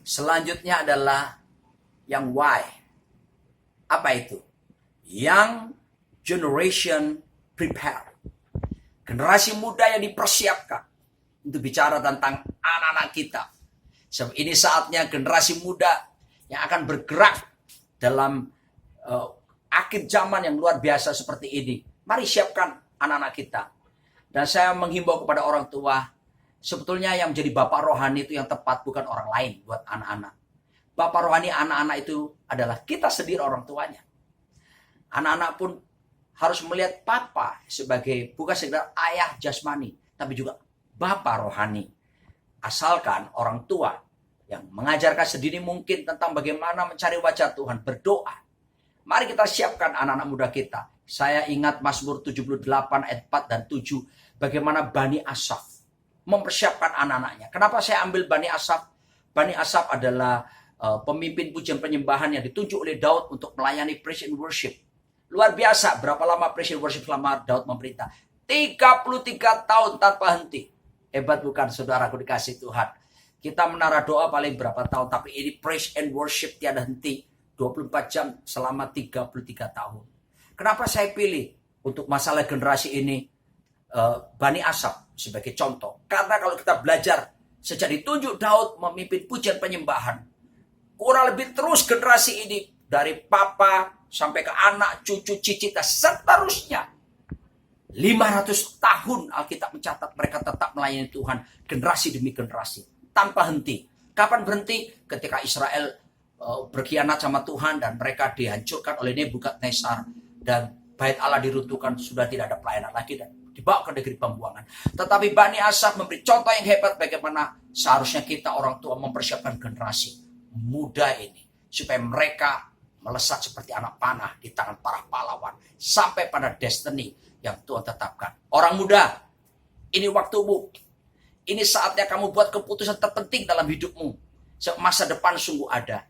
Selanjutnya adalah yang Y. Apa itu? Young generation prepare. Generasi muda yang dipersiapkan untuk bicara tentang anak-anak kita. Sebab ini saatnya generasi muda yang akan bergerak dalam akhir zaman yang luar biasa seperti ini. Mari siapkan anak-anak kita. Dan saya menghimbau kepada orang tua, sebetulnya yang menjadi bapak rohani itu yang tepat bukan orang lain buat anak-anak. Bapak rohani anak-anak itu adalah kita sendiri orang tuanya. Anak-anak pun harus melihat papa sebagai bukan sekedar ayah jasmani, tapi juga bapak rohani. Asalkan orang tua yang mengajarkan sedini mungkin tentang bagaimana mencari wajah Tuhan, berdoa. Mari kita siapkan anak-anak muda kita. Saya ingat Mazmur 78 ayat 4 dan 7. Bagaimana Bani Asaf mempersiapkan anak-anaknya. Kenapa saya ambil Bani Asaf? Bani Asaf adalah pemimpin pujian penyembahan yang ditunjuk oleh Daud untuk melayani praise and worship. Luar biasa, berapa lama praise and worship selama Daud memerintah? 33 tahun tanpa henti. Hebat bukan saudaraku dikasih Tuhan? Kita menara doa paling berapa tahun, tapi ini praise and worship tiada henti. 24 jam selama 33 tahun. Kenapa saya pilih untuk masalah generasi ini Bani Asaf sebagai contoh? Karena kalau kita belajar sejak ditunjuk Daud memimpin pujian penyembahan, kurang lebih terus generasi ini dari papa sampai ke anak, cucu, cicit, dan seterusnya. 500 tahun Alkitab mencatat mereka tetap melayani Tuhan generasi demi generasi tanpa henti. Kapan berhenti? Ketika Israel berkhianat sama Tuhan dan mereka dihancurkan oleh Nebukadnezar dan bait Allah diruntuhkan, sudah tidak ada pelayanan lagi dan dibawa ke negeri pembuangan. Tetapi Bani Asaf memberi contoh yang hebat bagaimana seharusnya kita orang tua mempersiapkan generasi muda ini supaya mereka melesat seperti anak panah di tangan para pahlawan sampai pada destiny yang Tuhan tetapkan. Orang muda, ini waktumu. Ini saatnya kamu buat keputusan terpenting dalam hidupmu. Masa depan sungguh ada.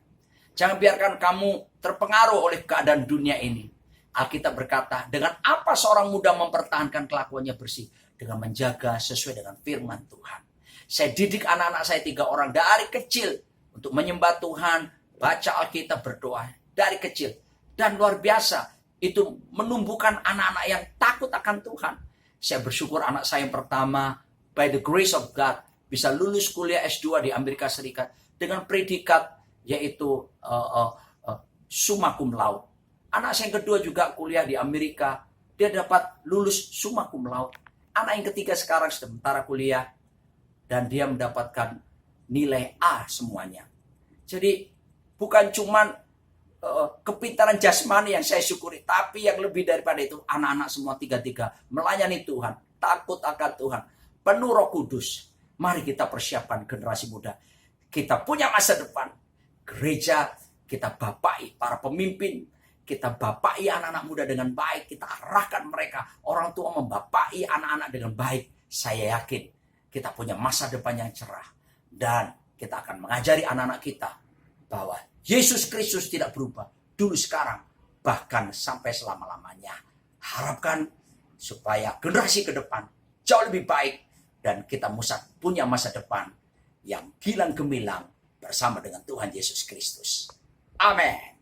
Jangan biarkan kamu terpengaruh oleh keadaan dunia ini. Alkitab berkata, dengan apa seorang muda mempertahankan kelakuannya bersih? Dengan menjaga sesuai dengan firman Tuhan. Saya didik anak-anak saya 3 orang dari kecil untuk menyembah Tuhan, baca Alkitab, berdoa dari kecil. Dan luar biasa, itu menumbuhkan anak-anak yang takut akan Tuhan. Saya bersyukur anak saya yang pertama, by the grace of God, bisa lulus kuliah S2 di Amerika Serikat dengan predikat yaitu summa cum laude. Anak saya yang kedua juga kuliah di Amerika, dia dapat lulus summa cum laude. Anak yang ketiga sekarang sementara kuliah dan dia mendapatkan nilai A semuanya. Jadi bukan cuman kepintaran jasmani yang saya syukuri, tapi yang lebih daripada itu anak-anak semua 3 melayani Tuhan, takut akan Tuhan, penuh Roh Kudus. Mari kita persiapkan generasi muda. Kita punya masa depan. Gereja kita bapai para pemimpin, kita bapai anak-anak muda dengan baik, kita arahkan mereka. Orang tua membapai anak-anak dengan baik. Saya yakin kita punya masa depan yang cerah dan kita akan mengajari anak-anak kita bahwa Yesus Kristus tidak berubah dulu, sekarang, bahkan sampai selama-lamanya. Harapkan supaya generasi ke depan jauh lebih baik dan kita punya masa depan yang gilang gemilang bersama dengan Tuhan Yesus Kristus. Amin.